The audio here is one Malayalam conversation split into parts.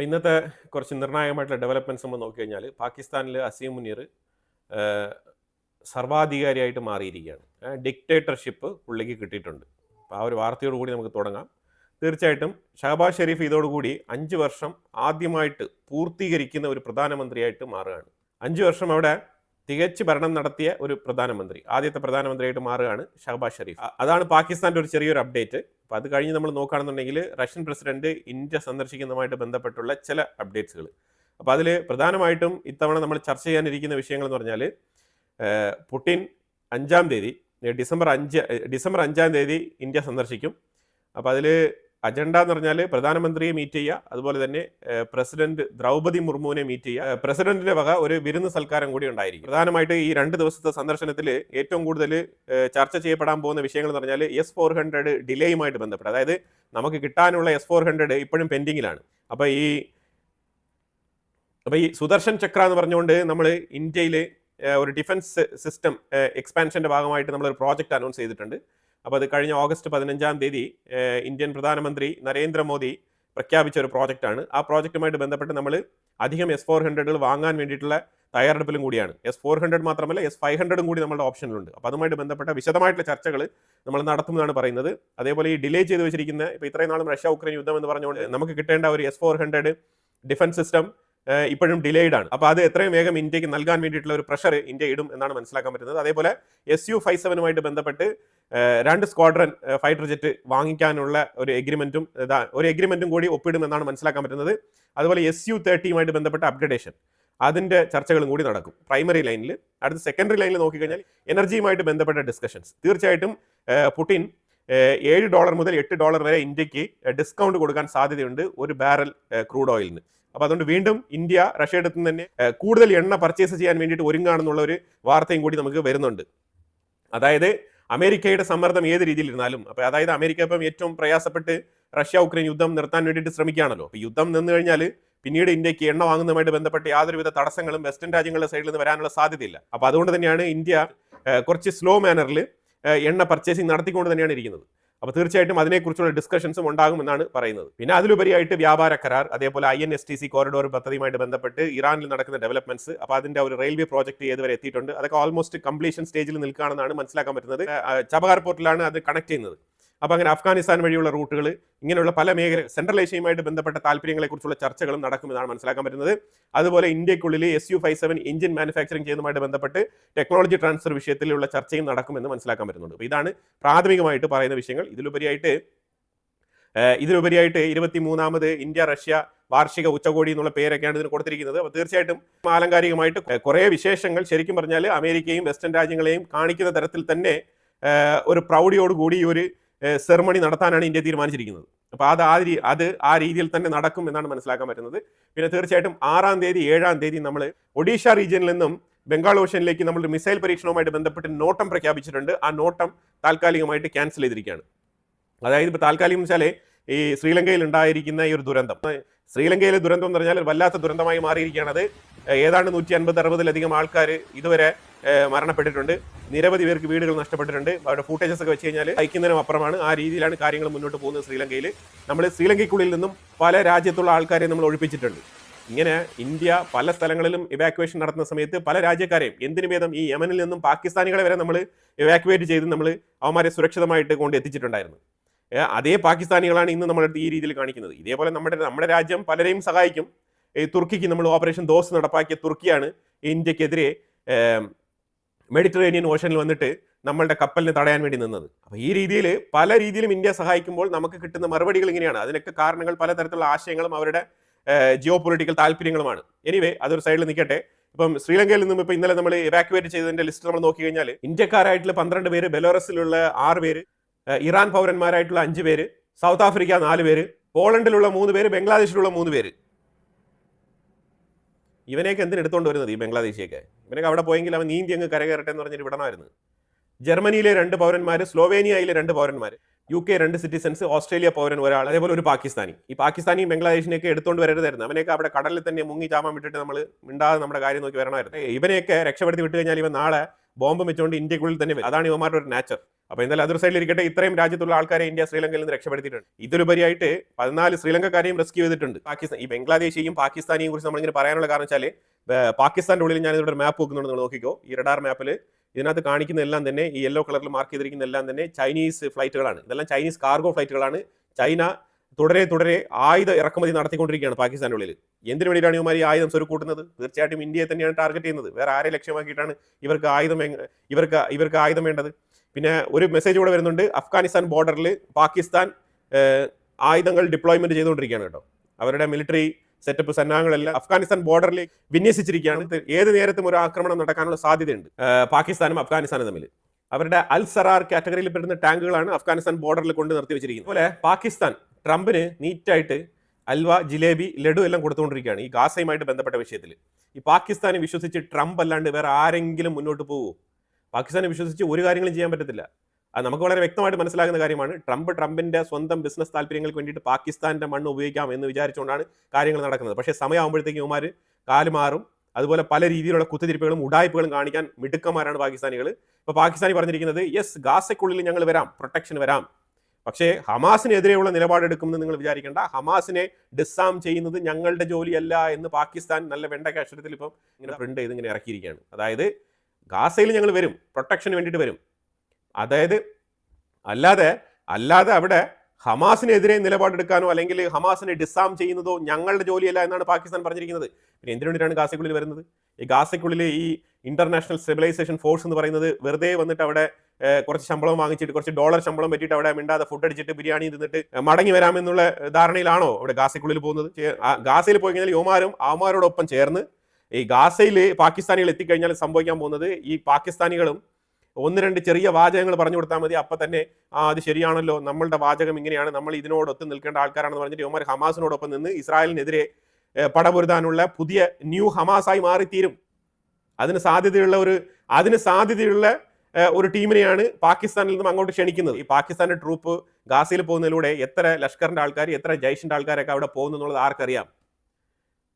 ഇന്നത്തെ കുറച്ച് നിർണായകമായിട്ടുള്ള ഡെവലപ്മെൻറ്റ്സ് നമ്മൾ നോക്കിക്കഴിഞ്ഞാൽ പാകിസ്ഥാനിൽ അസീം മുനീർ സർവാധികാരിയായിട്ട് മാറിയിരിക്കുകയാണ്. ഡിക്റ്റേറ്റർഷിപ്പ് പുള്ളിക്ക് കിട്ടിയിട്ടുണ്ട്. അപ്പോൾ ആ ഒരു വാർത്തയോടുകൂടി നമുക്ക് തുടങ്ങാം. തീർച്ചയായിട്ടും ഷഹബാസ് ഷെരീഫ് ഇതോടുകൂടി 5 വർഷം ആദ്യമായിട്ട് പൂർത്തീകരിക്കുന്ന ഒരു പ്രധാനമന്ത്രിയായിട്ട് മാറുകയാണ്. 5 വർഷം അവിടെ തികച്ച് ഭരണം നടത്തിയ ഒരു പ്രധാനമന്ത്രി, ആദ്യത്തെ പ്രധാനമന്ത്രിയായിട്ട് മാറുകയാണ് ഷഹബാസ് ഷെരീഫ്. അതാണ് പാകിസ്ഥാൻ്റെ ഒരു ചെറിയൊരു അപ്ഡേറ്റ്. അപ്പോൾ അത് കഴിഞ്ഞ് നമ്മൾ നോക്കുകയാണെന്നുണ്ടെങ്കിൽ റഷ്യൻ പ്രസിഡന്റ് ഇന്ത്യ സന്ദർശിക്കുന്നതുമായിട്ട് ബന്ധപ്പെട്ടുള്ള ചില അപ്ഡേറ്റ്സുകൾ. അപ്പോൾ അതിൽ പ്രധാനമായിട്ടും ഇത്തവണ നമ്മൾ ചർച്ച ചെയ്യാനിരിക്കുന്ന വിഷയങ്ങൾ എന്ന് പറഞ്ഞാൽ പുടിൻ 5-ാം തീയതി ഡിസംബർ 5-ാം തീയതി ഇന്ത്യ സന്ദർശിക്കും. അപ്പോൾ അതിൽ അജണ്ട എന്ന് പറഞ്ഞാൽ പ്രധാനമന്ത്രിയെ മീറ്റ് ചെയ്യുക, അതുപോലെ തന്നെ പ്രസിഡന്റ് ദ്രൗപദി മുർമുവിനെ മീറ്റ് ചെയ്യുക. പ്രസിഡന്റിന്റെ വക ഒരു വിരുന്ന് സൽക്കാരം കൂടി ഉണ്ടായിരിക്കും. പ്രധാനമായിട്ട് ഈ 2 ദിവസത്തെ സന്ദർശനത്തിൽ ഏറ്റവും കൂടുതൽ ചർച്ച ചെയ്യപ്പെടാൻ പോകുന്ന വിഷയങ്ങൾ എന്ന് പറഞ്ഞാൽ S-400 ഡിലേയുമായിട്ട് ബന്ധപ്പെട്ട്, അതായത് നമുക്ക് കിട്ടാനുള്ള S-400 ഇപ്പോഴും പെൻഡിങ്ങിലാണ്. അപ്പോൾ ഈ സുദർശൻ ചക്ര എന്ന് പറഞ്ഞുകൊണ്ട് നമ്മൾ ഇന്ത്യയിൽ ഒരു ഡിഫൻസ് സിസ്റ്റം എക്സ്പാൻഷന്റെ ഭാഗമായിട്ട് നമ്മളൊരു പ്രോജക്റ്റ് അനൗൺസ് ചെയ്തിട്ടുണ്ട്. അപ്പോൾ അത് കഴിഞ്ഞ ഓഗസ്റ്റ് 15-ാം തീയതി ഇന്ത്യൻ പ്രധാനമന്ത്രി നരേന്ദ്രമോദി പ്രഖ്യാപിച്ച ഒരു പ്രോജക്റ്റാണ്. ആ പ്രോജക്റ്റുമായിട്ട് ബന്ധപ്പെട്ട് നമ്മൾ അധികം S-400 വാങ്ങാൻ വേണ്ടിയിട്ടുള്ള തയ്യാറെടുപ്പിലും കൂടിയാണ്. S-400 മാത്രമല്ല S-500 കൂടി നമ്മുടെ ഓപ്ഷനിലുണ്ട്. അപ്പോൾ അതുമായിട്ട് ബന്ധപ്പെട്ട വിശദമായിട്ടുള്ള ചർച്ചകൾ നമ്മൾ നടത്തുമെന്നാണ് പറയുന്നത്. അതേപോലെ ഈ ഡിലേ ചെയ്ത് വെച്ചിരിക്കുന്ന, ഇപ്പോൾ ഇത്രയും നാളും റഷ്യ ഉക്രൈൻ യുദ്ധം എന്ന് പറഞ്ഞുകൊണ്ട് നമുക്ക് കിട്ടേണ്ട ഒരു S-400 ഡിഫൻസ് സിസ്റ്റം ഇപ്പോഴും ഡിലേഡ് ആണ്. അപ്പോൾ അത് എത്രയും വേഗം ഇന്ത്യക്ക് നൽകാൻ വേണ്ടിയിട്ടുള്ള ഒരു പ്രഷർ ഇന്ത്യ ഇടും എന്നാണ് മനസ്സിലാക്കാൻ പറ്റുന്നത്. അതേപോലെ Su-57 ബന്ധപ്പെട്ട് 2 സ്ക്വാഡ്രൺ ഫൈറ്റർ ജെറ്റ് വാങ്ങിക്കാനുള്ള ഒരു എഗ്രിമെന്റും കൂടി ഒപ്പിടും എന്നാണ് മനസ്സിലാക്കാൻ പറ്റുന്നത്. അതുപോലെ Su-30 ബന്ധപ്പെട്ട അപ്ഗ്രഡേഷൻ, അതിന്റെ ചർച്ചകളും കൂടി നടക്കും പ്രൈമറി ലൈനിൽ. അടുത്ത സെക്കൻഡറി ലൈനിൽ നോക്കിക്കഴിഞ്ഞാൽ എനർജിയുമായിട്ട് ബന്ധപ്പെട്ട ഡിസ്കഷൻസ്. തീർച്ചയായിട്ടും പുടിൻ $7 മുതൽ $8 വരെ ഇന്ത്യക്ക് ഡിസ്കൗണ്ട് കൊടുക്കാൻ സാധ്യതയുണ്ട് ഒരു ബാരൽ ക്രൂഡ് ഓയിലിന്. അപ്പോൾ അതുകൊണ്ട് വീണ്ടും ഇന്ത്യ റഷ്യയുടെ അടുത്ത് തന്നെ കൂടുതൽ എണ്ണ പർച്ചേസ് ചെയ്യാൻ വേണ്ടിയിട്ട് ഒരുങ്ങാണെന്നുള്ള ഒരു വാർത്തയും കൂടി നമുക്ക് വരുന്നുണ്ട്. അതായത് അമേരിക്കയുടെ സമ്മർദ്ദം ഏത് രീതിയിലിരുന്നാലും, അപ്പോൾ അതായത് അമേരിക്ക ഇപ്പം ഏറ്റവും പ്രയാസപ്പെട്ട് റഷ്യ ഉക്രൈൻ യുദ്ധം നിർത്താൻ വേണ്ടിയിട്ട് ശ്രമിക്കുകയാണല്ലോ. അപ്പോൾ യുദ്ധം നിന്ന് കഴിഞ്ഞാൽ പിന്നീട് ഇന്ത്യക്ക് എണ്ണ വാങ്ങുന്നതുമായിട്ട് ബന്ധപ്പെട്ട് യാതൊരുവിധ തടസ്സങ്ങളും വെസ്റ്റേൺ രാജ്യങ്ങളുടെ സൈഡിൽ നിന്ന് വരാനുള്ള സാധ്യതയില്ല. അപ്പോൾ അതുകൊണ്ട് തന്നെയാണ് ഇന്ത്യ കുറച്ച് സ്ലോ മാനറിൽ എണ്ണ പർച്ചേസിങ് നടത്തിക്കൊണ്ട് തന്നെയാണ് ഇരിക്കുന്നത്. അപ്പോൾ തീർച്ചയായിട്ടും അതിനെക്കുറിച്ചുള്ള ഡിസ്കഷൻസും ഉണ്ടാകുമെന്നാണ് പറയുന്നത്. പിന്നെ അതിലുപരിയായിട്ട് വ്യാപാര കരാർ, അതേപോലെ INSTC കോറിഡോർ പദ്ധതിയുമായിട്ട് ബന്ധപ്പെട്ട് ഇറാനിൽ നടക്കുന്ന ഡെവലപ്മെന്റ്സ്, അപ്പോൾ അതിന്റെ ഒരു റെയിൽവേ പ്രോജക്റ്റ് ഏതുവരെ എത്തിയിട്ടുണ്ട്, അതൊക്കെ ഓൾമോസ്റ്റ് കംപ്ലീഷൻ സ്റ്റേജിൽ നിൽക്കുകയാണെന്നാണ് മനസ്സിലാക്കാൻ പറ്റുന്നത്. ചബഹാർ പോർട്ടിലാണ് അത് കണക്ട് ചെയ്യുന്നത്. അപ്പോൾ അങ്ങനെ അഫ്ഗാനിസ്ഥാൻ വഴിയുള്ള റൂട്ടുകൾ, ഇങ്ങനെയുള്ള പല മേഖല സെൻട്രൽ ഏഷ്യയുമായിട്ട് ബന്ധപ്പെട്ട താല്പര്യങ്ങളെക്കുറിച്ചുള്ള ചർച്ചകളും നടക്കുമെന്നാണ് മനസ്സിലാക്കാൻ പറ്റുന്നത്. അതുപോലെ ഇന്ത്യക്കുള്ളിൽ Su-57 എഞ്ചിൻ മാനുഫാക്ചറിംഗ് ചെയ്യുന്നതുമായിട്ട് ബന്ധപ്പെട്ട് ടെക്നോളജി ട്രാൻസ്ഫർ വിഷയത്തിലുള്ള ചർച്ചയും നടക്കുമെന്ന് മനസ്സിലാക്കാൻ പറ്റുന്നുണ്ട്. അപ്പോൾ ഇതാണ് പ്രാഥമികമായിട്ട് പറയുന്ന വിഷയങ്ങൾ. ഇതിലുപരിയായിട്ട് 23ാമത് ഇന്ത്യ റഷ്യ വാർഷിക ഉച്ചകോടി എന്നുള്ള പേരൊക്കെയാണ് ഇതിന് കൊടുത്തിരിക്കുന്നത്. അപ്പോൾ തീർച്ചയായിട്ടും ആലങ്കാരികമായിട്ട് കുറേ വിശേഷങ്ങൾ ശരിക്കും പറഞ്ഞാൽ അമേരിക്കയും വെസ്റ്റേൺ രാജ്യങ്ങളെയും കാണിക്കുന്ന തരത്തിൽ തന്നെ ഒരു പ്രൗഢിയോടുകൂടി ഈ ഒരു സെറമണി നടത്താനാണ് ഇന്ത്യ തീരുമാനിച്ചിരിക്കുന്നത്. അപ്പോൾ അത് ആ രീതിയിൽ തന്നെ നടക്കും എന്നാണ് മനസ്സിലാക്കാൻ പറ്റുന്നത്. പിന്നെ തീർച്ചയായിട്ടും 6-ാം തീയതി 7-ാം തീയതി നമ്മൾ ഒഡീഷ റീജിയനിൽ നിന്നും ബംഗാൾ ഓഷ്യനിലേക്ക് നമ്മൾ മിസൈൽ പരീക്ഷണവുമായിട്ട് ബന്ധപ്പെട്ട് നോട്ടം പ്രഖ്യാപിച്ചിട്ടുണ്ട്. ആ നോട്ടം താൽക്കാലികമായിട്ട് ക്യാൻസൽ ചെയ്തിരിക്കുകയാണ്. അതായത് ഇപ്പോൾ താൽക്കാലികം വെച്ചാൽ ഈ ശ്രീലങ്കയിൽ ഉണ്ടായിരിക്കുന്ന ഈ ഒരു ദുരന്തം, ശ്രീലങ്കയിലെ ദുരന്തം എന്ന് പറഞ്ഞാൽ വല്ലാത്ത ദുരന്തമായി മാറിയിരിക്കുകയാണ്. അത് ഏതാണ്ട് 150-60 ആൾക്കാർ ഇതുവരെ മരണപ്പെട്ടിട്ടുണ്ട്. നിരവധി പേർക്ക് വീടുകൾ നഷ്ടപ്പെട്ടിട്ടുണ്ട്. അവരുടെ ഫൂട്ടേജസ് ഒക്കെ വെച്ച് കഴിഞ്ഞാൽ അയക്കുന്നതിനും അപ്പുറമാണ്. ആ രീതിയിലാണ് കാര്യങ്ങൾ മുന്നോട്ട് പോകുന്നത് ശ്രീലങ്കയിൽ. നമ്മൾ ശ്രീലങ്കയ്ക്കുള്ളിൽ നിന്നും പല രാജ്യത്തുള്ള ആൾക്കാരെ നമ്മൾ ഒഴിപ്പിച്ചിട്ടുണ്ട്. ഇങ്ങനെ ഇന്ത്യ പല സ്ഥലങ്ങളിലും ഇവാക്യുവേഷൻ നടത്തുന്ന സമയത്ത് പല രാജ്യക്കാരെയും, എന്തിനു ഭേദം ഈ യമനിൽ നിന്നും പാകിസ്ഥാനികളെ വരെ നമ്മൾ ഇവാക്യുവേറ്റ് ചെയ്ത് നമ്മൾ അവന്മാരെ സുരക്ഷിതമായിട്ട് കൊണ്ട് എത്തിച്ചിട്ടുണ്ടായിരുന്നു. അതേ പാകിസ്ഥാനികളാണ് ഇന്ന് നമ്മളടുത്ത് ഈ രീതിയിൽ കാണിക്കുന്നത്. ഇതേപോലെ നമ്മുടെ രാജ്യം പലരെയും സഹായിക്കും. ഈ തുർക്കിക്ക് നമ്മൾ ഓപ്പറേഷൻ ദോസ് നടപ്പാക്കിയ തുർക്കിയാണ് ഇന്ത്യക്കെതിരെ മെഡിറ്ററേനിയൻ ഓഷനിൽ വന്നിട്ട് നമ്മളുടെ കപ്പലിനെ തടയാൻ വേണ്ടി നിന്നത്. അപ്പോൾ ഈ രീതിയിൽ പല രീതിയിലും ഇന്ത്യ സഹായിക്കുമ്പോൾ നമുക്ക് കിട്ടുന്ന മറുപടികൾ ഇങ്ങനെയാണ്. അതിനൊക്കെ കാരണങ്ങൾ പലതരത്തിലുള്ള ആശയങ്ങളും അവരുടെ ജിയോ പൊളിറ്റിക്കൽ താല്പര്യങ്ങളുമാണ്. എനിവേ, അതൊരു സൈഡിൽ നിൽക്കട്ടെ. ഇപ്പം ശ്രീലങ്കയിൽ നിന്നും ഇപ്പോൾ ഇന്നലെ നമ്മൾ ഇവാക്യുവേറ്റ് ചെയ്തതിന്റെ ലിസ്റ്റ് നമ്മൾ നോക്കി കഴിഞ്ഞാൽ ഇന്ത്യക്കാരായിട്ടുള്ള 12 പേര്, ബെലോറസിലുള്ള 6 പേര്, ഇറാൻ പൗരന്മാരായിട്ടുള്ള 5 പേര്, സൗത്ത് ആഫ്രിക്ക 4 പേര്, പോളണ്ടിലുള്ള 3 പേര്, ബംഗ്ലാദേശിലുള്ള 3 പേര്. ഇവനെയൊക്കെ എന്തിനു എടുത്തുകൊണ്ട് വരുന്നത് ഈ ബംഗ്ലാദേശിയൊക്കെ? ഇവനൊക്കെ അവിടെ പോയെങ്കിൽ അവൻ നീന്തി അങ്ങ് കരകയറട്ടെ എന്ന് പറഞ്ഞിട്ട് വിടണമായിരുന്നു. ജർമ്മനിയിലെ 2 പൗരന്മാർ, സ്ലോവേനിയയിലെ 2 പൗരന്മാർ, UK 2 സിറ്റിസൺസ്, ഓസ്ട്രേലിയ പൗരൻ ഒരാൾ, അതേപോലെ ഒരു പാകിസ്ഥാനി. ഈ പാകിസ്ഥാനിയും ബംഗ്ലാദേശിനെയൊക്കെ എടുത്തുകൊണ്ട് വരരുതായിരുന്നു. അവനെയൊക്കെ അവിടെ കടലിൽ തന്നെ മുങ്ങി ചാമാൻ വിട്ടിട്ട് നമ്മൾ മിണ്ടാതെ നമ്മുടെ കാര്യം നോക്കി വരണമായിരുന്നു. ഇവനെയൊക്കെ രക്ഷപ്പെടുത്തി വിട്ട് കഴിഞ്ഞാൽ ഇവൻ നാളെ ബോംബ് വെച്ചുകൊണ്ട് ഇന്ത്യക്കുള്ളിൽ തന്നെ വരും. അതാണ് ഇവന്മാരുടെ ഒരു നാച്ചർ. അപ്പോൾ എന്തായാലും അതൊരു സൈഡിൽ ഇരിക്കട്ടെ, ഇത്രയും രാജ്യത്തുള്ള ആൾക്കാരെ ഇന്ത്യ ശ്രീലങ്കയിൽ നിന്ന് രക്ഷപ്പെടുത്തിയിട്ടുണ്ട്. ഇതിലുപരിയായിട്ട് 14 ശ്രീലങ്കക്കാരെയും റെസ്ക്യൂ ചെയ്തിട്ടുണ്ട്. പാകിസ്ഥാൻ ഈ ബംഗ്ലാദേശിയും പാകിസ്ഥാനെയും കുറിച്ച് നമ്മളിങ്ങനെ പറയാനുള്ള കാരണം വെച്ചാൽ പാകിസ്ഥാന്റെ ഉള്ളിൽ ഞാൻ ഇവിടെ ഒരു മാപ്പ് വെക്കുന്നുണ്ട്, നിങ്ങൾ നോക്കിക്കോ. ഈ റഡാർ മാപ്പിൽ ഇതിനകത്ത് കാണിക്കുന്ന എല്ലാം തന്നെ, ഈ യെല്ലോ കളറിൽ മാർക്ക് ചെയ്തിരിക്കുന്ന എല്ലാം തന്നെ ചൈനീസ് ഫ്ലൈറ്റുകളാണ്. ഇതെല്ലാം ചൈനീസ് കാർഗോ ഫ്ലൈറ്റുകളാണ്. ചൈന തുടരെ ആയുധ ഇറക്കുമതി നടത്തിക്കൊണ്ടിരിക്കുകയാണ് പാകിസ്ഥാന്റെ ഉള്ളിൽ. എന്തിനു വേണ്ടിയിട്ടാണ് ഇവന്മാർ ഈ ആയുധം സ്വരുക്കൂട്ടുന്നത്? തീർച്ചയായിട്ടും ഇന്ത്യയെ തന്നെയാണ് ടാർഗറ്റ് ചെയ്യുന്നത്. വേറെ ആരെ ലക്ഷ്യമാക്കിയിട്ടാണ് ഇവർക്ക് ആയുധം വേണ്ടത്? പിന്നെ ഒരു മെസ്സേജ് കൂടെ വരുന്നുണ്ട്, അഫ്ഗാനിസ്ഥാൻ ബോർഡറിൽ പാകിസ്ഥാൻ ആയുധങ്ങൾ ഡിപ്ലോയ്മെന്റ് ചെയ്തുകൊണ്ടിരിക്കുകയാണ് കേട്ടോ. അവരുടെ മിലിറ്ററി സെറ്റപ്പ് സന്നാഹങ്ങളെല്ലാം അഫ്ഗാനിസ്ഥാൻ ബോർഡറിൽ വിന്യസിച്ചിരിക്കുകയാണ്. ഏത് നേരത്തും ഒരു ആക്രമണം നടക്കാനുള്ള സാധ്യതയുണ്ട് പാകിസ്ഥാനും അഫ്ഗാനിസ്ഥാനും തമ്മിൽ. അവരുടെ അൽ സറാർ കാറ്റഗറിയിൽ പെടുന്ന ടാങ്കുകളാണ് അഫ്ഗാനിസ്ഥാൻ ബോർഡറിൽ കൊണ്ട് നിർത്തി വെച്ചിരിക്കുന്നത്. അതുപോലെ പാകിസ്ഥാൻ ട്രംപിന് നീറ്റായിട്ട് അൽവ, ജിലേബി, ലഡു എല്ലാം കൊടുത്തുകൊണ്ടിരിക്കുകയാണ് ഈ ഗാസയുമായിട്ട് ബന്ധപ്പെട്ട വിഷയത്തിൽ. ഈ പാകിസ്ഥാനെ വിശ്വസിച്ച് ട്രംപ് അല്ലാണ്ട് വേറെ ആരെങ്കിലും മുന്നോട്ട് പോകുമോ? പാകിസ്ഥാനെ വിശ്വസിച്ച് ഒരു കാര്യങ്ങളും ചെയ്യാൻ പറ്റത്തില്ല. അത് നമുക്ക് വളരെ വ്യക്തമായിട്ട് മനസ്സിലാകുന്ന കാര്യമാണ്. ട്രംപിന്റെ സ്വന്തം ബിസിനസ് താല്പര്യങ്ങൾക്ക് വേണ്ടിയിട്ട് പാകിസ്ഥാന്റെ മണ്ണ് ഉപയോഗിക്കാം എന്ന് വിചാരിച്ചുകൊണ്ടാണ് കാര്യങ്ങൾ നടക്കുന്നത്. പക്ഷേ സമയമാകുമ്പോഴത്തേക്കും ഇവന്മാർ കാലുമാറും. അതുപോലെ പല രീതിയിലുള്ള കുത്തിരിപ്പുകളും ഉടായ്പകളും കാണിക്കാൻ മിടുക്കന്മാരാണ് പാകിസ്ഥാനികൾ. ഇപ്പോൾ പാകിസ്ഥാനി പറഞ്ഞിരിക്കുന്നത്, യെസ്, ഗാസയ്ക്കുള്ളിൽ ഞങ്ങൾ വരാം, പ്രൊട്ടക്ഷൻ വരാം, പക്ഷേ ഹമാസിനെതിരെയുള്ള നിലപാടെടുക്കുമെന്ന് നിങ്ങൾ വിചാരിക്കേണ്ട. ഹമാസിനെ ഡിസാം ചെയ്യുന്നത് ഞങ്ങളുടെ ജോലിയല്ല എന്ന് പാകിസ്ഥാൻ നല്ല വെണ്ടക്ക അക്ഷരത്തിൽ ഇപ്പം ഇങ്ങനെ പ്രിന്റ് ചെയ്ത് ഇങ്ങനെ ഇറക്കിയിരിക്കുകയാണ്. അതായത് ഗാസയിൽ ഞങ്ങൾ വരും, പ്രൊട്ടക്ഷന് വേണ്ടിയിട്ട് വരും. അതായത് അല്ലാതെ അവിടെ ഹമാസിനെതിരെ നിലപാടെടുക്കാനോ അല്ലെങ്കിൽ ഹമാസിനെ ഡിസാം ചെയ്യുന്നതോ ഞങ്ങളുടെ ജോലിയല്ല എന്നാണ് പാകിസ്ഥാൻ പറഞ്ഞിരിക്കുന്നത്. പിന്നെ എന്തിനു വേണ്ടിയിട്ടാണ് ഗാസയ്ക്കുള്ളിൽ വരുന്നത്? ഈ ഗാസയ്ക്കുള്ളിൽ ഈ ഇന്റർനാഷണൽ സ്റ്റെബിലൈസേഷൻ ഫോഴ്സ് എന്ന് പറയുന്നത് വെറുതെ വന്നിട്ട് അവിടെ കുറച്ച് ശമ്പളം വാങ്ങിച്ചിട്ട്, കുറച്ച് ഡോളർ ശമ്പളം പറ്റിയിട്ട് അവിടെ മിണ്ടാതെ ഫുഡ് അടിച്ചിട്ട് ബിരിയാണി തിന്നിട്ട് മടങ്ങി വരാമെന്നുള്ള ധാരണയിലാണോ അവിടെ ഗാസയ്ക്കുള്ളിൽ പോകുന്നത്? ഗാസയിൽ പോയി കഴിഞ്ഞാൽ യുവമാരും അവന്മാരോടൊപ്പം ചേർന്ന് ഈ ഗാസയിൽ പാകിസ്ഥാനികൾ എത്തിക്കഴിഞ്ഞാൽ സംഭവിക്കാൻ പോകുന്നത്, ഈ പാകിസ്ഥാനികളും ഒന്ന് രണ്ട് ചെറിയ വാചകങ്ങൾ പറഞ്ഞു കൊടുത്താൽ മതി, അപ്പം തന്നെ അത് ശരിയാണല്ലോ, നമ്മളുടെ വാചകം ഇങ്ങനെയാണ്, നമ്മൾ ഇതിനോടൊത്ത് നിൽക്കേണ്ട ആൾക്കാരാണെന്ന് പറഞ്ഞിട്ട് ഇവന്മാർ ഹമാസിനോടൊപ്പം നിന്ന് ഇസ്രായേലിനെതിരെ പടപൊരുതാനുള്ള പുതിയ ന്യൂ ഹമാസായി മാറിത്തീരും. അതിന് സാധ്യതയുള്ള ഒരു ടീമിനെയാണ് പാകിസ്ഥാനിൽ നിന്നും അങ്ങോട്ട് ക്ഷണിക്കുന്നത്. ഈ പാകിസ്ഥാന്റെ ട്രൂപ്പ് ഗാസയിൽ പോകുന്നതിലൂടെ എത്ര ലഷ്കറിന്റെ ആൾക്കാർ, എത്ര ജയ്ഷിന്റെ ആൾക്കാരൊക്കെ അവിടെ പോകുന്നു എന്നുള്ളത് ആർക്കറിയാം.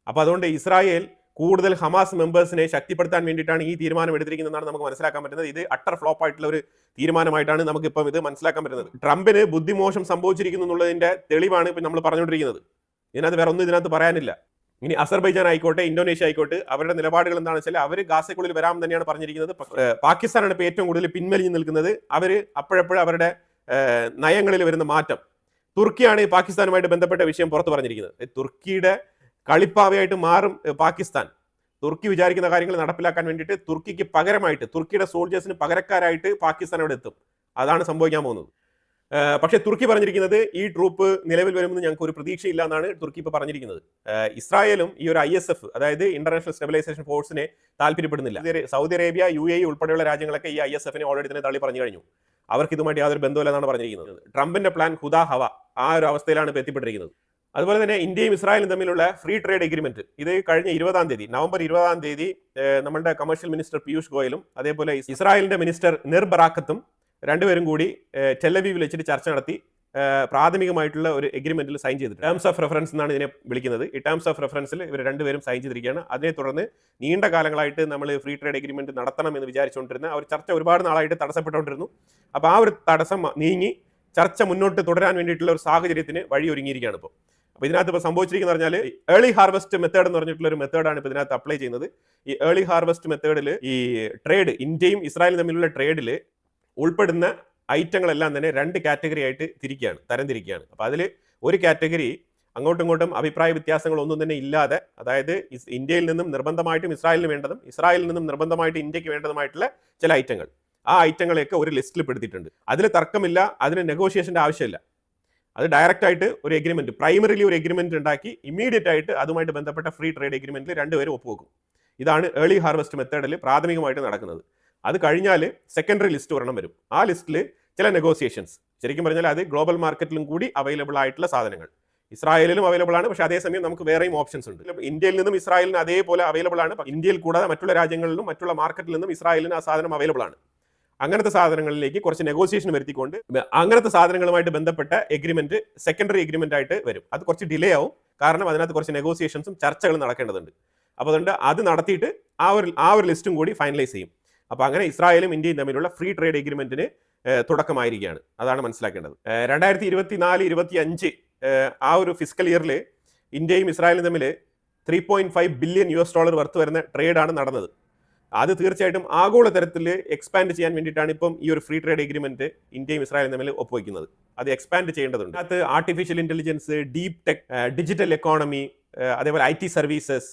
അപ്പോൾ അതുകൊണ്ട് ഇസ്രായേൽ കൂടുതൽ ഹമാസ് മെമ്പേഴ്സിനെ ശക്തിപ്പെടുത്താൻ വേണ്ടിയിട്ടാണ് ഈ തീരുമാനം എടുത്തിരിക്കുന്നതെന്നാണ് നമുക്ക് മനസ്സിലാക്കാൻ പറ്റുന്നത്. ഇത് അട്ടർ ഫ്ലോപ്പ് ആയിട്ടുള്ള ഒരു തീരുമാനമായിട്ടാണ് നമുക്കിപ്പം ഇത് മനസ്സിലാക്കാൻ പറ്റുന്നത്. ട്രംപിന് ബുദ്ധിമോശം സംഭവിച്ചിരിക്കുന്നു എന്നുള്ളതിന്റെ തെളിവാണ് ഇപ്പം നമ്മൾ പറഞ്ഞുകൊണ്ടിരിക്കുന്നത്. ഇതിനകത്ത് വേറെ ഒന്നും ഇതിനകത്ത് പറയാനില്ല. ഇനി അസർബൈജാൻ ആയിക്കോട്ടെ, ഇന്തോനേഷ്യ ആയിക്കോട്ടെ, അവരുടെ നിലപാടുകൾ എന്താണെന്ന് വെച്ചാൽ അവർ ഗാസയ്ക്കുള്ളിൽ വരാമെന്ന് തന്നെയാണ് പറഞ്ഞിരിക്കുന്നത്. പാകിസ്ഥാനാണ് ഇപ്പോൾ ഏറ്റവും കൂടുതൽ പിൻവലിഞ്ഞ് നിൽക്കുന്നത്. അവർ അപ്പോഴപ്പോഴും അവരുടെ നയങ്ങളിൽ വരുന്ന മാറ്റം. തുർക്കിയാണ് ഈ പാകിസ്ഥാനുമായിട്ട് ബന്ധപ്പെട്ട വിഷയം പുറത്തു പറഞ്ഞിരിക്കുന്നത്. തുർക്കിയുടെ കളിപ്പാവയായിട്ട് മാറും പാകിസ്ഥാൻ. തുർക്കി വിചാരിക്കുന്ന കാര്യങ്ങൾ നടപ്പിലാക്കാൻ വേണ്ടിയിട്ട് തുർക്കിക്ക് പകരമായിട്ട്, തുർക്കിയുടെ സോൾജേഴ്സിന് പകരക്കാരായിട്ട് പാകിസ്ഥാൻ അവിടെ എത്തും. അതാണ് സംഭവിക്കാൻ പോകുന്നത്. പക്ഷേ തുർക്കി പറഞ്ഞിരിക്കുന്നത് ഈ ട്രൂപ്പ് നിലവിൽ വരുമെന്ന് ഞങ്ങൾക്ക് ഒരു പ്രതീക്ഷയില്ല എന്നാണ് തുർക്കി ഇപ്പോൾ പറഞ്ഞിരിക്കുന്നത്. ഇസ്രായേലും ഈ ഒരു ISF, അതായത് ഇന്റർനാഷണൽ സ്റ്റെബിലൈസേഷൻ ഫോഴ്സിനെ താല്പര്യപ്പെടുന്നില്ല. സൗദി അറേബ്യ, UAE ഉൾപ്പെടെയുള്ള രാജ്യങ്ങളൊക്കെ ഈ ISFനെ ഓൾറെഡി തന്നെ തള്ളി പറഞ്ഞു കഴിഞ്ഞു. അവർക്ക് ഇതുമായിട്ട് യാതൊരു ബന്ധമില്ലെന്നാണ് പറഞ്ഞിരിക്കുന്നത്. ട്രംപിന്റെ പ്ലാൻ ഹുദാ ഹവ, ആ ഒരു അവസ്ഥയിലാണ് ഇപ്പോൾ എത്തിപ്പെട്ടിരിക്കുന്നത്. അതുപോലെ തന്നെ ഇന്ത്യയും ഇസ്രായേലും തമ്മിലുള്ള ഫ്രീ ട്രേഡ് എഗ്രിമെന്റ് ഇത് കഴിഞ്ഞ 20-ാം തീയതി, നവംബർ 20-ാം തീയതി നമ്മുടെ കമേഴ്ഷ്യൽ മിനിസ്റ്റർ പീയൂഷ് ഗോയലും അതേപോലെ ഇസ്രായേലിന്റെ മിനിസ്റ്റർ നിർ ബറാക്കത്തും രണ്ടുപേരും കൂടി ടെലവീവിൽ വെച്ചിട്ട് ചർച്ച നടത്തി പ്രാഥമികമായിട്ടുള്ള ഒരു എഗ്രിമെന്റിൽ സൈൻ ചെയ്തിട്ട് ടേംസ് ഓഫ് റെഫറൻസ് എന്നാണ് ഇതിനെ വിളിക്കുന്നത്. ഈ ടേംസ് ഓഫ് റെഫറൻസിൽ ഇവർ രണ്ടുപേരും സൈൻ ചെയ്തിരിക്കുകയാണ്. അതിനെ തുടർന്ന് നീണ്ട കാലങ്ങളായിട്ട് നമ്മൾ ഫ്രീ ട്രേഡ് എഗ്രിമെന്റ് നടത്തണം എന്ന് വിചാരിച്ചുകൊണ്ടിരുന്ന ആ ഒരു ചർച്ച ഒരുപാട് നാളായിട്ട് തടസ്സപ്പെട്ടുകൊണ്ടിരുന്നു. അപ്പോൾ ആ ഒരു തടസ്സം നീങ്ങി ചർച്ച മുന്നോട്ട് തുടരാൻ വേണ്ടിയിട്ടുള്ള ഒരു സാഹചര്യത്തിന് വഴിയൊരുങ്ങിയിരിക്കുകയാണ് ഇപ്പോൾ. അപ്പോൾ ഇതിനകത്ത് ഇപ്പോൾ സംഭവിച്ചിരിക്കുന്നത് പറഞ്ഞാൽ ഏർലി ഹാർവെസ്റ്റ് മെത്തേഡ് എന്ന് പറഞ്ഞിട്ടുള്ള ഒരു മെത്തേഡാണ് ഇപ്പോൾ ഇതിനകത്ത് അപ്ലൈ ചെയ്യുന്നത്. ഈ ഏർലി ഹാർവെസ്റ്റ് മെത്തേഡിൽ ഈ ട്രേഡ്, ഇന്ത്യയും ഇസ്രായേലും തമ്മിലുള്ള ട്രേഡിൽ ഉൾപ്പെടുന്ന ഐറ്റങ്ങളെല്ലാം തന്നെ 2 കാറ്റഗറി ആയിട്ട് തരംതിരിക്കുകയാണ്. അപ്പോൾ അതിൽ ഒരു കാറ്റഗറി അങ്ങോട്ടും ഇങ്ങോട്ടും അഭിപ്രായ വ്യത്യാസങ്ങളൊന്നും തന്നെ ഇല്ലാതെ, അതായത് ഇന്ത്യയിൽ നിന്നും നിർബന്ധമായിട്ടും ഇസ്രായേലിന് വേണ്ടതും ഇസ്രായേലിൽ നിന്നും നിർബന്ധമായിട്ട് ഇന്ത്യക്ക് വേണ്ടതുമായിട്ടുള്ള ചില ഐറ്റങ്ങൾ, ആ ഐറ്റങ്ങളെയൊക്കെ ഒരു ലിസ്റ്റിൽ പെടുത്തിയിട്ടുണ്ട്. അതിൽ തർക്കമില്ല, അതിന് നെഗോഷിയേഷൻ്റെ ആവശ്യമില്ല. അത് ഡയറക്റ്റ് ആയിട്ട് ഒരു എഗ്രിമെന്റ്, പ്രൈമറിലി ഒരു എഗ്രിമെന്റ് ഉണ്ടാക്കി ഇമ്മീഡിയറ്റ് ആയിട്ട് അതുമായിട്ട് ബന്ധപ്പെട്ട ഫ്രീ ട്രേഡ് എഗ്രിമെന്റിൽ രണ്ടുപേരും ഒപ്പുവെക്കും. ഇതാണ് ഏർലി ഹാർവെസ്റ്റ് മെത്തേഡിൽ പ്രാഥമികമായിട്ട് നടക്കുന്നത്. അത് കഴിഞ്ഞാൽ സെക്കൻഡറി ലിസ്റ്റ് ഒരെണ്ണം വരും. ആ ലിസ്റ്റിൽ ചില നെഗോസിയേഷൻസ്, ശരിക്കും പറഞ്ഞാൽ അത് ഗ്ലോബൽ മാർക്കറ്റിലും കൂടി അവൈലബിൾ ആയിട്ടുള്ള സാധനങ്ങൾ, ഇസ്രായേലിലും അവൈലബിൾ ആണ്. പക്ഷേ അതേസമയം നമുക്ക് വേറെയും ഓപ്ഷൻസ് ഉണ്ട്. ഇന്ത്യയിൽ നിന്നും ഇസ്രായേലിന് അതേപോലെ അവൈലബിൾ ആണ്. ഇന്ത്യയിൽ കൂടാതെ മറ്റുള്ള രാജ്യങ്ങളിലും മറ്റുള്ള മാർക്കറ്റിൽ നിന്നും ഇസ്രായേലിന് ആ സാധനം അവൈലബിൾ ആണ്. അങ്ങനത്തെ സാധനങ്ങളിലേക്ക് കുറച്ച് നെഗോസിയേഷൻ വരുത്തിക്കൊണ്ട് അങ്ങനത്തെ സാധനങ്ങളുമായിട്ട് ബന്ധപ്പെട്ട എഗ്രിമെന്റ് സെക്കൻഡറി എഗ്രിമെന്റ് ആയിട്ട് വരും. അത് കുറച്ച് ഡിലേ ആവും, കാരണം അതിനകത്ത് കുറച്ച് നെഗോസിയേഷൻസും ചർച്ചകളും നടക്കേണ്ടതുണ്ട്. അപ്പോൾ അതുകൊണ്ട് അത് നടത്തിയിട്ട് ആ ഒരു ലിസ്റ്റും കൂടി ഫൈനലൈസ് ചെയ്യും. അപ്പോൾ അങ്ങനെ ഇസ്രായേലും ഇന്ത്യയും തമ്മിലുള്ള ഫ്രീ ട്രേഡ് എഗ്രിമെന്റിന് തുടക്കമായിരിക്കുകയാണ്. അതാണ് മനസ്സിലാക്കേണ്ടത്. 2024-25 ആ ഒരു ഫിസിക്കൽ ഇയറിൽ ഇന്ത്യയും ഇസ്രായേലും തമ്മിൽ $3.5 ബില്യൺ വർത്ത് വരുന്ന ട്രേഡാണ് നടന്നത്. അത് തീർച്ചയായിട്ടും ആഗോള തരത്തിൽ എക്സ്പാൻഡ് ചെയ്യാൻ വേണ്ടിയിട്ടാണ് ഇപ്പം ഈ ഒരു ഫ്രീ ട്രേഡ് എഗ്രിമെന്റ് ഇന്ത്യയും ഇസ്രായേലും തമ്മിൽ ഒപ്പുവയ്ക്കുന്നത്. അത് എക്സ്പാൻഡ് ചെയ്യേണ്ടതുണ്ട്. അത് artificial intelligence, deep tech, digital economy, അതേപോലെ IT സർവീസസ്,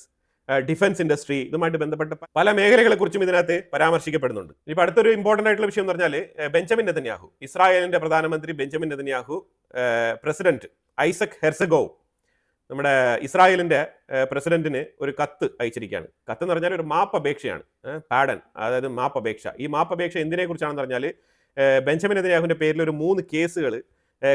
ഡിഫൻസ് ഇൻഡസ്ട്രി, ഇതുമായിട്ട് ബന്ധപ്പെട്ട പല മേഖലകളെ കുറിച്ചും ഇതിനകത്ത് പരാമർശിക്കപ്പെടുന്നുണ്ട്. ഇപ്പൊ അടുത്തൊരു ഇമ്പോർട്ടന്റ് ആയിട്ടുള്ള വിഷയം എന്ന് പറഞ്ഞാൽ ബെഞ്ചമിൻ നെതന്യാഹു, ഇസ്രായേലിന്റെ പ്രധാനമന്ത്രി ബെഞ്ചമിൻ നെതന്യാഹു പ്രസിഡന്റ് ഐസക് ഹെർസഗോവ് നമ്മുടെ ഇസ്രായേലിന്റെ പ്രസിഡന്റിന് ഒരു കത്ത് അയച്ചിരിക്കുകയാണ്. കത്ത് എന്ന് പറഞ്ഞാൽ ഒരു മാപ്പപേക്ഷയാണ്, പാഡൻ, അതായത് മാപ്പപേക്ഷ. ഈ മാപ്പപേക്ഷ എന്തിനെ കുറിച്ചാണെന്ന് പറഞ്ഞാൽ ബെഞ്ചമിൻ നെതന്യാഹുവിന്റെ പേരിൽ ഒരു 3 കേസുകൾ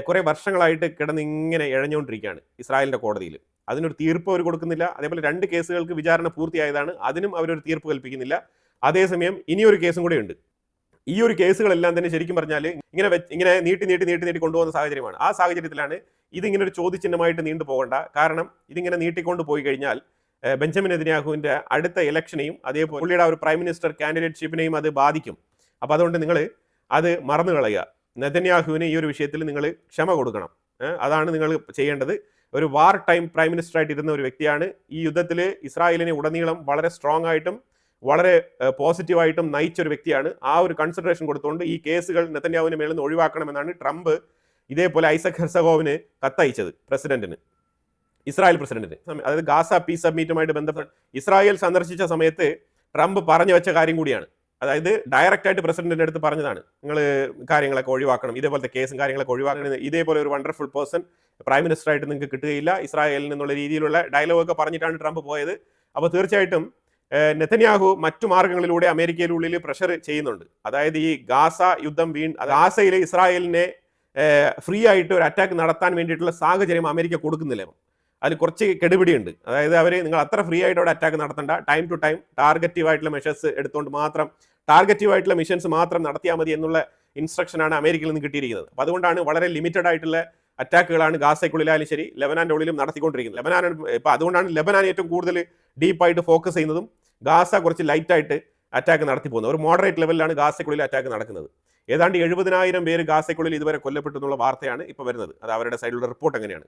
കുറെ വർഷങ്ങളായിട്ട് കിടന്ന് ഇങ്ങനെ ഇഴഞ്ഞുകൊണ്ടിരിക്കുകയാണ് ഇസ്രായേലിന്റെ കോടതിയിൽ. അതിനൊരു തീർപ്പ് അവർ കൊടുക്കുന്നില്ല. അതേപോലെ 2 കേസുകൾക്ക് വിചാരണ പൂർത്തിയായതാണ്, അതിനും അവരൊരു തീർപ്പ് കൽപ്പിക്കുന്നില്ല. അതേസമയം ഇനിയൊരു കേസും കൂടെ ഉണ്ട്. ഈ ഒരു കേസുകളെല്ലാം തന്നെ ശരിക്കും പറഞ്ഞാൽ ഇങ്ങനെ നീട്ടി കൊണ്ടുപോകുന്ന സാഹചര്യമാണ്. ആ സാഹചര്യത്തിലാണ് ഇതിങ്ങനെ ഒരു ചോദ്യചിഹ്നമായിട്ട് നീണ്ടു പോകണ്ട. കാരണം ഇതിങ്ങനെ നീട്ടിക്കൊണ്ട് പോയി കഴിഞ്ഞാൽ ബെഞ്ചമിൻ നെതന്യാഹുവിന്റെ അടുത്ത ഇലക്ഷനെയും അതേപോലെ പുള്ളിയുടെ ഒരു പ്രൈം മിനിസ്റ്റർ കാൻഡിഡേറ്റ്ഷിപ്പിനെയും അത് ബാധിക്കും. അപ്പോൾ അതുകൊണ്ട് നിങ്ങൾ അത് മറന്നു കളയുക. നെതന്യാഹുവിന് ഈ ഒരു വിഷയത്തിൽ നിങ്ങൾ ക്ഷമ കൊടുക്കണം. അതാണ് നിങ്ങൾ ചെയ്യേണ്ടത്. ഒരു വാർ ടൈം പ്രൈം മിനിസ്റ്റർ ആയിട്ട് ഇരുന്ന ഒരു വ്യക്തിയാണ്. ഈ യുദ്ധത്തിൽ ഇസ്രായേലിനെ ഉടനീളം വളരെ സ്ട്രോങ് ആയിട്ടും വളരെ പോസിറ്റീവായിട്ടും നയിച്ച ഒരു വ്യക്തിയാണ്. ആ ഒരു കൺസിഡറേഷൻ കൊടുത്തുകൊണ്ട് ഈ കേസുകൾ നെതന്യാഹുവിന് മേളിൽ നിന്ന് ഒഴിവാക്കണമെന്നാണ് ട്രംപ് ഇതേപോലെ ഐസക് ഹെർസഗോവിന് കത്തയച്ചത് പ്രസിഡന്റിന്, ഇസ്രായേൽ പ്രസിഡന്റിന്. അതായത് ഗാസ പീസ് സബ്മിറ്റുമായിട്ട് ബന്ധപ്പെട്ട് ഇസ്രായേൽ സന്ദർശിച്ച സമയത്ത് ട്രംപ് പറഞ്ഞു വെച്ച കാര്യം കൂടിയാണ്. അതായത് ഡയറക്റ്റ് ആയിട്ട് പ്രസിഡന്റിന്റെ അടുത്ത് പറഞ്ഞതാണ്, നിങ്ങൾ കാര്യങ്ങളൊക്കെ ഒഴിവാക്കണം, ഇതേപോലത്തെ കേസും കാര്യങ്ങളൊക്കെ ഒഴിവാക്കണം, ഇതേപോലെ ഒരു വണ്ടർഫുൾ പേഴ്സൺ പ്രൈം മിനിസ്റ്റർ ആയിട്ട് നിങ്ങൾക്ക് കിട്ടുകയില്ല ഇസ്രായേലിൽ നിന്നുള്ള രീതിയിലുള്ള ഡയലോഗൊക്കെ പറഞ്ഞിട്ടാണ് ട്രംപ് പോയത്. അപ്പോൾ തീർച്ചയായിട്ടും നെതന്യാഹു മറ്റു മാർഗങ്ങളിലൂടെ അമേരിക്കയിലുള്ളിൽ പ്രഷർ ചെയ്യുന്നുണ്ട്. അതായത് ഈ ഗാസ യുദ്ധം ഗാസയിൽ ഇസ്രായേലിനെ ഫ്രീ ആയിട്ട് ഒരു അറ്റാക്ക് നടത്താൻ വേണ്ടിയിട്ടുള്ള സാഹചര്യം അമേരിക്ക കൊടുക്കുന്നില്ല. അതിൽ കുറച്ച് കെടുപിടിയുണ്ട്. അതായത് നിങ്ങൾ അത്ര ഫ്രീ ആയിട്ട് അവിടെ അറ്റാക്ക് നടത്തണ്ട, ടൈം ടു ടൈം ടാർഗറ്റീവായിട്ടുള്ള മെഷേഴ്സ് എടുത്തുകൊണ്ട് മാത്രം, ടാർഗറ്റീവായിട്ടുള്ള മിഷൻസ് മാത്രം നടത്തിയാൽ മതി എന്നുള്ള ഇൻസ്ട്രക്ഷനാണ് അമേരിക്കയിൽ നിന്ന് കിട്ടിയിരിക്കുന്നത്. അപ്പോൾ അതുകൊണ്ടാണ് വളരെ ലിമിറ്റഡ് ആയിട്ടുള്ള അറ്റാക്കുകളാണ് ഗാസയ്ക്കുള്ളിലായാലും ശരി ലെബനാന്റെ ഉള്ളിലും നടത്തിക്കൊണ്ടിരിക്കുന്നത്. ഇപ്പോൾ അതുകൊണ്ടാണ് ലെബനാൻ ഏറ്റവും കൂടുതൽ ഡീപ്പായിട്ട് ഫോക്കസ് ചെയ്യുന്നതും ഗാസ കുറച്ച് ലൈറ്റായിട്ട് അറ്റാക്ക് നടത്തി പോകുന്നത്. ഒരു മോഡറേറ്റ് ലെവലിലാണ് ഗാസയ്ക്കുള്ളിൽ അറ്റാക്ക് നടക്കുന്നത്. ഏതാണ്ട് 70,000 പേര് ഗാസയ്ക്കുള്ളിൽ ഇതുവരെ കൊല്ലപ്പെട്ടു എന്നുള്ള വാർത്തയാണ് ഇപ്പോൾ വരുന്നത്. അത് അവരുടെ സൈഡിലുള്ള റിപ്പോർട്ട് അങ്ങനെയാണ്.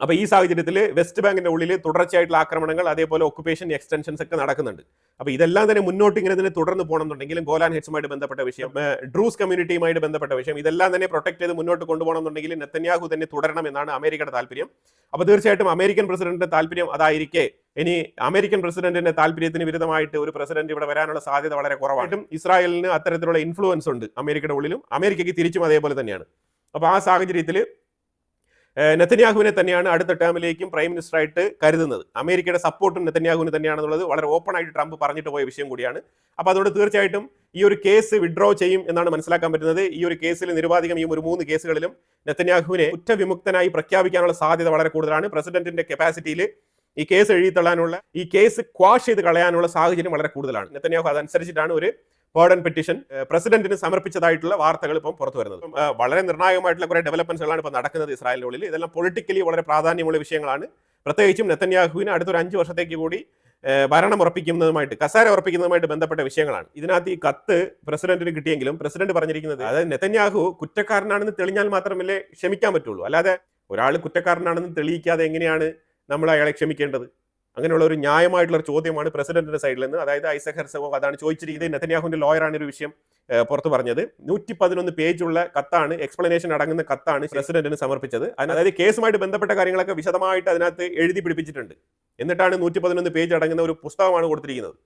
അപ്പോൾ ഈ സാഹചര്യത്തിൽ വെസ്റ്റ് ബാങ്കിന്റെ ഉള്ളിൽ തുടർച്ചയായിട്ടുള്ള ആക്രമണങ്ങൾ, അതേപോലെ ഒക്കുപേഷൻ എക്സ്റ്റൻഷൻസ് ഒക്കെ നടക്കുന്നുണ്ട്. അപ്പോൾ ഇതെല്ലാം തന്നെ മുന്നോട്ട് ഇങ്ങനെ തന്നെ തുടർന്ന് പോകണമെന്നുണ്ടെങ്കിലും ഗോലാൻ ഹെഡ്സുമായിട്ട് ബന്ധപ്പെട്ട വിഷയം, ഡ്രൂസ് കമ്മ്യൂണിറ്റിയുമായിട്ട് ബന്ധപ്പെട്ട വിഷയം, ഇതെല്ലാം തന്നെ പ്രൊട്ടക്ട് ചെയ്ത് മുന്നോട്ട് കൊണ്ടുപോകണമെന്നുണ്ടെങ്കിൽ നെതന്യാഹു തന്നെ തുടരണം എന്നാണ് അമേരിക്കയുടെ താല്പര്യം. അപ്പോൾ തീർച്ചയായിട്ടും അമേരിക്കൻ പ്രസിഡന്റിന്റെ താല്പര്യം അതായിരിക്കെ ഇനി അമേരിക്കൻ പ്രസിഡന്റിന്റെ താല്പര്യത്തിന് വിരുദ്ധമായിട്ട് ഒരു പ്രസിഡന്റ് ഇവിടെ വരാനുള്ള സാധ്യത വളരെ കുറവായിട്ടും ഇസ്രായേലിന് അത്തരത്തിലുള്ള ഇൻഫ്ലുവൻസ് ഉണ്ട് അമേരിക്കയുടെ ഉള്ളിലും, അമേരിക്കയ്ക്ക് തിരിച്ചും അതേപോലെ തന്നെയാണ്. അപ്പോൾ ആ സാഹചര്യത്തിൽ നെതന്യാഹുവിനെ തന്നെയാണ് അടുത്ത ടേമിലേക്കും പ്രൈം മിനിസ്റ്റർ ആയിട്ട് കരുതുന്നത്. അമേരിക്കയുടെ സപ്പോർട്ടും നെതന്യാഹുവിന് തന്നെയാണെന്നുള്ളത് വളരെ ഓപ്പൺ ആയിട്ട് ട്രംപ് പറഞ്ഞിട്ട് പോയ വിഷയം കൂടിയാണ്. അപ്പോൾ അതുകൊണ്ട് തീർച്ചയായിട്ടും ഈ ഒരു കേസ് വിഡ്രോ ചെയ്യും എന്നാണ് മനസ്സിലാക്കാൻ പറ്റുന്നത്. ഈ ഒരു കേസിൽ നിരുപാധികം ഈ ഒരു 3 കേസുകളിലും നെതന്യാഹുവിനെ കുറ്റവിമുക്തനായി പ്രഖ്യാപിക്കാനുള്ള സാധ്യത വളരെ കൂടുതലാണ്. പ്രസിഡന്റിന്റെ കപ്പാസിറ്റിയിൽ ഈ കേസ് എഴുതിത്തള്ളാനുള്ള, ഈ കേസ് ക്വാഷ് ചെയ്ത് കളയാനുള്ള സാഹചര്യം വളരെ കൂടുതലാണ്. നെതന്യാഹു അതനുസരിച്ചിട്ടാണ് ഒരു പേർഡൻ പെറ്റീഷൻ പ്രസിഡന്റിന് സമർപ്പിച്ചതായിട്ടുള്ള വാർത്തകൾ ഇപ്പം പുറത്തു വരുന്നത്. വളരെ നിർണായകമായിട്ടുള്ള കുറെ ഡെവലപ്മെന്റ്സുകളാണ് ഇപ്പോൾ നടക്കുന്നത് ഇസ്രായേലിന്റെ ഉള്ളിൽ. ഇതെല്ലാം പൊളിറ്റിക്കലി വളരെ പ്രാധാന്യമുള്ള വിഷയങ്ങളാണ്. പ്രത്യേകിച്ചും നെതന്യാഹുവിന് അടുത്തൊരു 5 വർഷത്തേക്ക് കൂടി ഭരണം ഉറപ്പിക്കുന്നതുമായിട്ട്, കസാര ഉറപ്പിക്കുന്നതുമായിട്ട് ബന്ധപ്പെട്ട വിഷയങ്ങളാണ്. ഇതിനകത്ത് ഈ കത്ത് പ്രസിഡന്റിന് കിട്ടിയെങ്കിലും പ്രസിഡന്റ് പറഞ്ഞിരിക്കുന്നത്, അതായത് നെതന്യാഹു കുറ്റക്കാരനാണെന്ന് തെളിഞ്ഞാൽ മാത്രമല്ലേ ക്ഷമിക്കാൻ പറ്റുള്ളൂ. അല്ലാതെ ഒരാൾ കുറ്റക്കാരനാണെന്ന് തെളിയിക്കാതെ എങ്ങനെയാണ് നമ്മൾ അയാളെ ക്ഷമിക്കേണ്ടത്? അങ്ങനെയുള്ള ഒരു ന്യായമായിട്ടുള്ള ഒരു ചോദ്യമാണ് പ്രസിഡന്റിന്റെ സൈഡിൽ നിന്ന്, അതായത് ഐസക് ഹെർസഗോവ് അതാണ് ചോദിച്ചിരിക്കുന്നത്. നെതന്യാഹുവിന്റെ ലോയറാണ് ഒരു വിഷയം പുറത്തു പറഞ്ഞത്. 111 പേജുള്ള കത്താണ്, എക്സ്പ്ലനേഷൻ അടങ്ങുന്ന കത്താണ് പ്രസിഡന്റിന് സമർപ്പിച്ചത്. അതായത് കേസുമായിട്ട് ബന്ധപ്പെട്ട കാര്യങ്ങളൊക്കെ വിശദമായിട്ട് അതിനകത്ത് എഴുതി പിടിപ്പിച്ചിട്ടുണ്ട്. എന്നിട്ടാണ് 111 പേജ് അടങ്ങുന്ന ഒരു പുസ്തകമാണ് കൊടുത്തിരിക്കുന്നത്.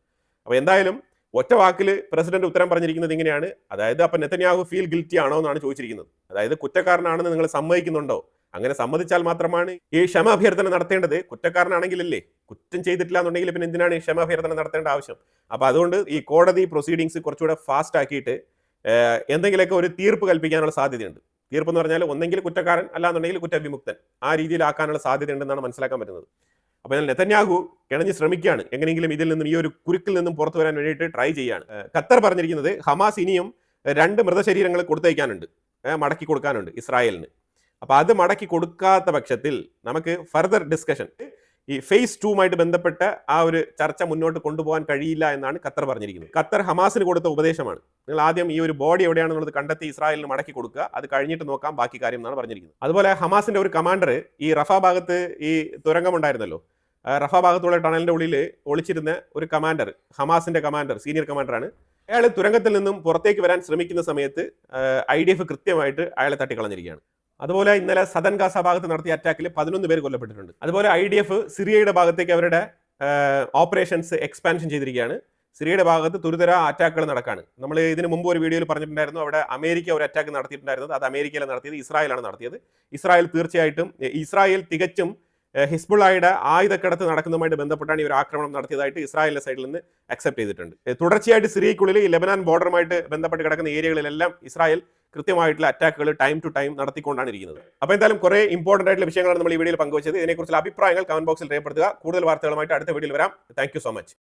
അപ്പോൾ എന്തായാലും ഒറ്റ വാക്കിൽ പ്രസിഡന്റ് ഉത്തരം പറഞ്ഞിരിക്കുന്നത് ഇങ്ങനെയാണ്. അതായത് അപ്പം നെതന്യാഹു ഫീൽ ഗിൽറ്റി ആണോ എന്നാണ് ചോദിച്ചിരിക്കുന്നത്. അതായത് കുറ്റക്കാരനാണെന്ന് നിങ്ങൾ സമ്മതിക്കുന്നുണ്ടോ? അങ്ങനെ സമ്മതിച്ചാൽ മാത്രമാണ് ഈ ക്ഷമാഭ്യർത്ഥന നടത്തേണ്ടത്. കുറ്റക്കാരനാണെങ്കിലല്ലേ, കുറ്റം ചെയ്തിട്ടില്ല എന്നുണ്ടെങ്കിൽ പിന്നെ എന്തിനാണ് ഈ ക്ഷമാഭ്യർത്ഥന നടത്തേണ്ട ആവശ്യം? അപ്പോൾ അതുകൊണ്ട് ഈ കോടതി പ്രൊസീഡിങ്സ് കുറച്ചുകൂടെ ഫാസ്റ്റ് ആക്കിയിട്ട് എന്തെങ്കിലുമൊക്കെ ഒരു തീർപ്പ് കൽപ്പിക്കാനുള്ള സാധ്യതയുണ്ട്. തീർപ്പ് എന്ന് പറഞ്ഞാൽ ഒന്നെങ്കിൽ കുറ്റക്കാരൻ, അല്ലാന്നുണ്ടെങ്കിൽ കുറ്റവിമുക്തൻ, ആ രീതിയിലാക്കാനുള്ള സാധ്യതയുണ്ടെന്നാണ് മനസ്സിലാക്കാൻ പറ്റുന്നത്. അപ്പോൾ നെതന്യാഹു കിണഞ്ഞ് ശ്രമിക്കുകയാണ്, എങ്ങനെയെങ്കിലും ഇതിൽ നിന്നും, ഈ ഒരു കുരുക്കിൽ നിന്നും പുറത്തു വരാൻ വേണ്ടിയിട്ട് ട്രൈ ചെയ്യാണ്. ഖത്തർ പറഞ്ഞിരിക്കുന്നത് ഹമാസ് ഇനിയും 2 മൃതശരീരങ്ങൾ കൊടുത്തയക്കാനുണ്ട്, മടക്കി കൊടുക്കാനുണ്ട് ഇസ്രായേലിന്. അപ്പോൾ അത് മടക്കി കൊടുക്കാത്ത പക്ഷത്തിൽ നമുക്ക് ഫർദർ ഡിസ്കഷൻ, ഈ ഫേസ് 2 ബന്ധപ്പെട്ട ആ ഒരു ചർച്ച മുന്നോട്ട് കൊണ്ടുപോകാൻ കഴിയില്ല എന്നാണ് ഖത്തർ പറഞ്ഞിരിക്കുന്നത്. ഖത്തർ ഹമാസിന് കൊടുത്ത ഉപദേശമാണ്, നിങ്ങൾ ആദ്യം ഈ ഒരു ബോഡി എവിടെയാണെന്നുള്ളത് കണ്ടെത്തി ഇസ്രായേലിന് മടക്കി കൊടുക്കുക, അത് കഴിഞ്ഞിട്ട് നോക്കാം ബാക്കി കാര്യം എന്നാണ് പറഞ്ഞിരിക്കുന്നത്. അതുപോലെ ഹമാസിന്റെ ഒരു കമാൻഡർ ഈ റഫ ഭാഗത്ത് ഈ തുരങ്കം ഉണ്ടായിരുന്നല്ലോ, റഫ ഭാഗത്തുള്ള ടണലിന്റെ ഉള്ളിൽ ഒളിച്ചിരുന്ന ഒരു കമാൻഡർ, ഹമാസിന്റെ കമാൻഡർ, സീനിയർ കമാൻഡറാണ്. അയാൾ തുരങ്കത്തിൽ നിന്നും പുറത്തേക്ക് വരാൻ ശ്രമിക്കുന്ന സമയത്ത് IDF കൃത്യമായിട്ട് അയാളെ തട്ടിക്കളഞ്ഞിരിക്കുകയാണ്. അതുപോലെ ഇന്നലെ സദൻ ഗാസ ഭാഗത്ത് നടത്തിയ അറ്റാക്കിൽ 11 പേര് കൊല്ലപ്പെട്ടിട്ടുണ്ട്. അതുപോലെ IDF സിറിയയുടെ ഭാഗത്തേക്ക് അവരുടെ ഓപ്പറേഷൻസ് എക്സ്പാൻഷൻ ചെയ്തിരിക്കുകയാണ്. സിറിയയുടെ ഭാഗത്ത് തുരിതര അറ്റാക്കുകൾ നടക്കാണ്. നമ്മൾ ഇതിന് മുമ്പ് ഒരു വീഡിയോയിൽ പറഞ്ഞിട്ടുണ്ടായിരുന്നു, അവിടെ അമേരിക്ക ഒരു അറ്റാക്ക് നടത്തിയിട്ടുണ്ടായിരുന്നത്, അത് അമേരിക്കയിലാണ് നടത്തിയത്, ഇസ്രായേലാണ് നടത്തിയത്. ഇസ്രായേൽ തീർച്ചയായിട്ടും തികച്ചും ഹിസ്ബുള്ളയുടെ ആയുധക്കടത്ത് നടക്കുന്നതുമായിട്ട് ബന്ധപ്പെട്ടാണ് ഈ ഒരു ആക്രമണം നടത്തിയതായിട്ട് ഇസ്രായേലിന്റെ സൈഡിൽ നിന്ന് അക്സെപ്റ്റ് ചെയ്തിട്ടുണ്ട്. തുടർച്ചയായിട്ട് സിറിയയ്ക്കുള്ളിൽ ലെബനാൻ ബോർഡറുമായിട്ട് ബന്ധപ്പെട്ട് കിടക്കുന്ന ഏരിയകളിലെല്ലാം ഇസ്രായേൽ കൃത്യമായിട്ടുള്ള അറ്റാക്കുകൾ ടൈം ടു ടൈം നടത്തിക്കൊണ്ടാണ് ഇരിക്കുന്നത്. അപ്പോൾ എന്തായാലും കുറേ ഇമ്പോർട്ടന്റ് ആയിട്ടുള്ള വിഷയങ്ങളാണ് നമ്മൾ ഈ വീഡിയോയിൽ പങ്കുവച്ചത്. ഇതിനെക്കുറിച്ചുള്ള അഭിപ്രായങ്ങൾ കമന്റ് ബോക്സിൽ രേഖപ്പെടുത്തുക. കൂടുതൽ വാർത്തകളുമായിട്ട് അടുത്ത വീഡിയോയിൽ വരാം. Thank you so much.